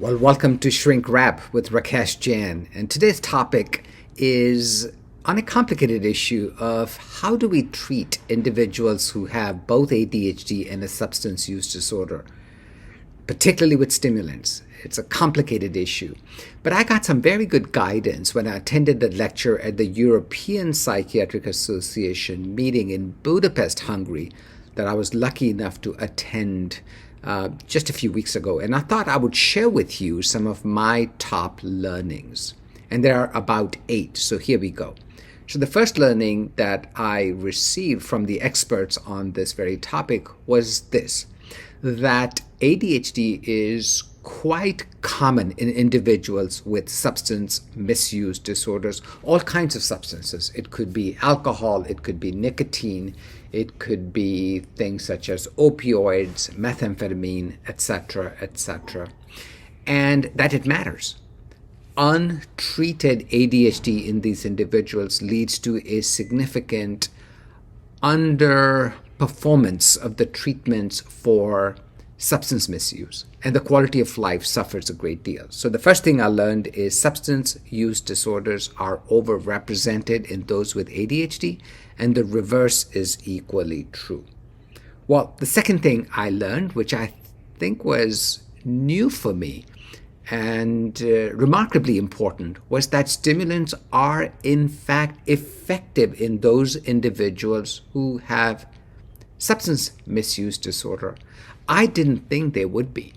Well, welcome to Shrink Wrap with Rakesh Jain. And today's topic is on a complicated issue of how do we treat individuals who have both ADHD and a substance use disorder, particularly with stimulants. It's a complicated issue. But I got some very good guidance when I attended a lecture at the European Psychiatric Association meeting in Budapest, Hungary, that I was lucky enough to attend just a few weeks ago. And I thought I would share with you some of my top learnings. And there are about 8, so here we go. So the first learning that I received from the experts on this very topic was this, that ADHD is quite common in individuals with substance misuse disorders, all kinds of substances. It could be alcohol, it could be nicotine, it could be things such as opioids, methamphetamine, etc., etc. And that it matters. Untreated ADHD in these individuals leads to a significant underperformance of the treatments for substance misuse, and the quality of life suffers a great deal. So the first thing I learned is substance use disorders are overrepresented in those with ADHD, and the reverse is equally true. Well, the second thing I learned, which I think was new for me and remarkably important, was that stimulants are in fact effective in those individuals who have substance misuse disorder. I didn't think they would be.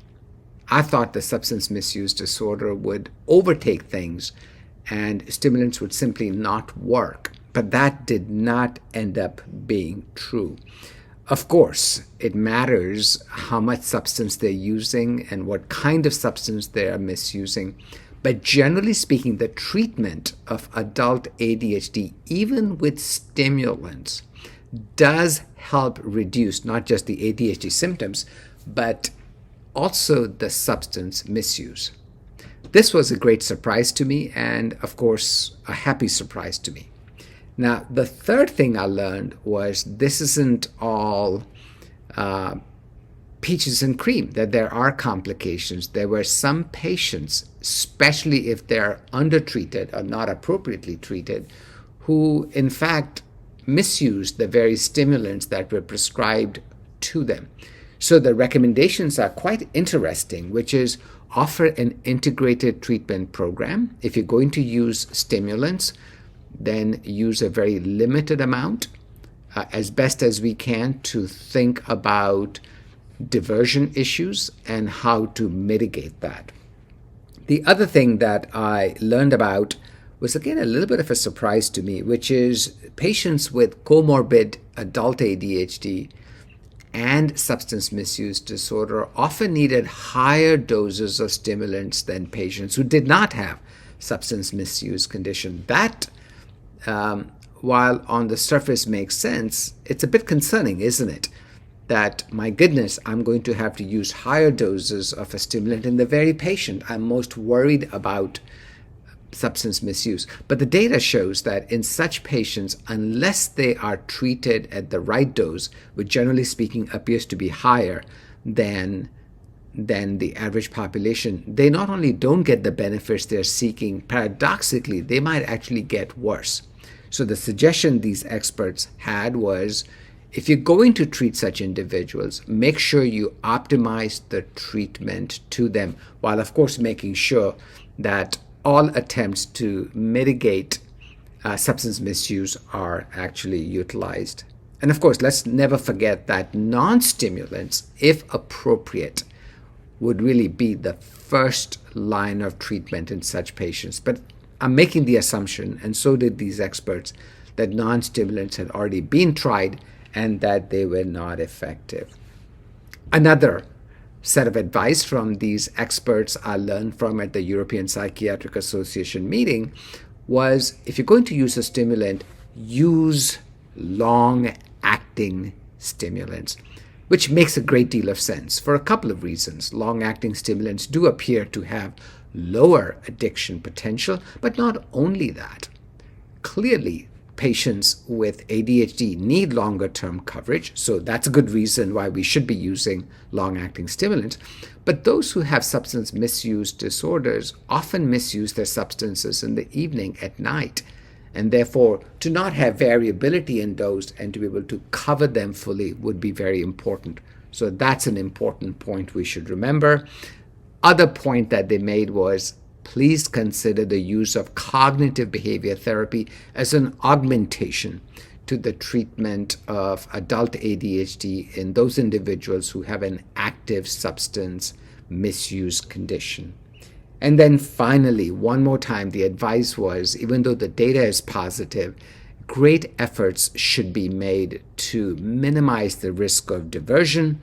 I thought the substance misuse disorder would overtake things and stimulants would simply not work. But that did not end up being true. Of course, it matters how much substance they're using and what kind of substance they are misusing. But generally speaking, the treatment of adult ADHD, even with stimulants, does help reduce not just the ADHD symptoms, but also the substance misuse. This was a great surprise to me, and of course, a happy surprise to me. Now, the third thing I learned was this isn't all peaches and cream, that there are complications. There were some patients, especially if they're undertreated or not appropriately treated, who in fact misused the very stimulants that were prescribed to them. So the recommendations are quite interesting, which is offer an integrated treatment program. If you're going to use stimulants, then use a very limited amount, as best as we can, to think about diversion issues and how to mitigate that. The other thing that I learned about was again a little bit of a surprise to me, which is patients with comorbid adult ADHD and substance misuse disorder often needed higher doses of stimulants than patients who did not have substance misuse condition. That, while on the surface makes sense, it's a bit concerning, isn't it? That, my goodness, I'm going to have to use higher doses of a stimulant in the very patient I'm most worried about substance misuse. But the data shows that in such patients, unless they are treated at the right dose, which generally speaking appears to be higher than the average population, they not only don't get the benefits they're seeking, paradoxically, they might actually get worse. So the suggestion these experts had was, if you're going to treat such individuals, make sure you optimize the treatment to them, while of course making sure that all attempts to mitigate substance misuse are actually utilized. And of course, let's never forget that non-stimulants, if appropriate, would really be the first line of treatment in such patients. But I'm making the assumption, and so did these experts, that non-stimulants had already been tried and that they were not effective. Another set of advice from these experts I learned from at the European Psychiatric Association meeting was, if you're going to use a stimulant, use long-acting stimulants, which makes a great deal of sense for a couple of reasons. Long-acting stimulants do appear to have lower addiction potential, but not only that. Clearly, patients with ADHD need longer term coverage, so that's a good reason why we should be using long-acting stimulants. But those who have substance misuse disorders often misuse their substances in the evening, at night, and therefore to not have variability in dose and to be able to cover them fully would be very important. So that's an important point we should remember. Other point that they made was, please consider the use of cognitive behavior therapy as an augmentation to the treatment of adult ADHD in those individuals who have an active substance misuse condition. And then finally, one more time, the advice was, even though the data is positive, great efforts should be made to minimize the risk of diversion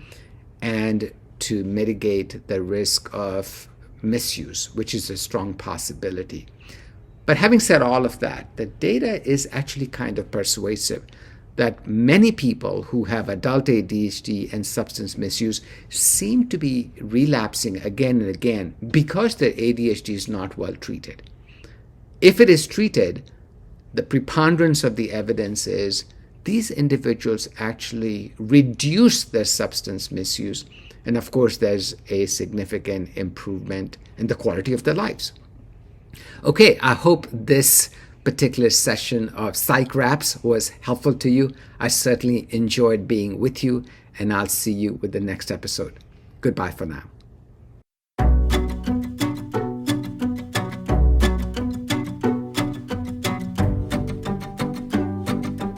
and to mitigate the risk of misuse, which is a strong possibility. But having said all of that, the data is actually kind of persuasive that many people who have adult ADHD and substance misuse seem to be relapsing again and again because their ADHD is not well treated. If it is treated, the preponderance of the evidence is these individuals actually reduce their substance misuse, and of course there's a significant improvement in the quality of their lives. Okay, I hope this particular session of Psych Raps was helpful to you. I certainly enjoyed being with you, and I'll see you with the next episode. Goodbye for now.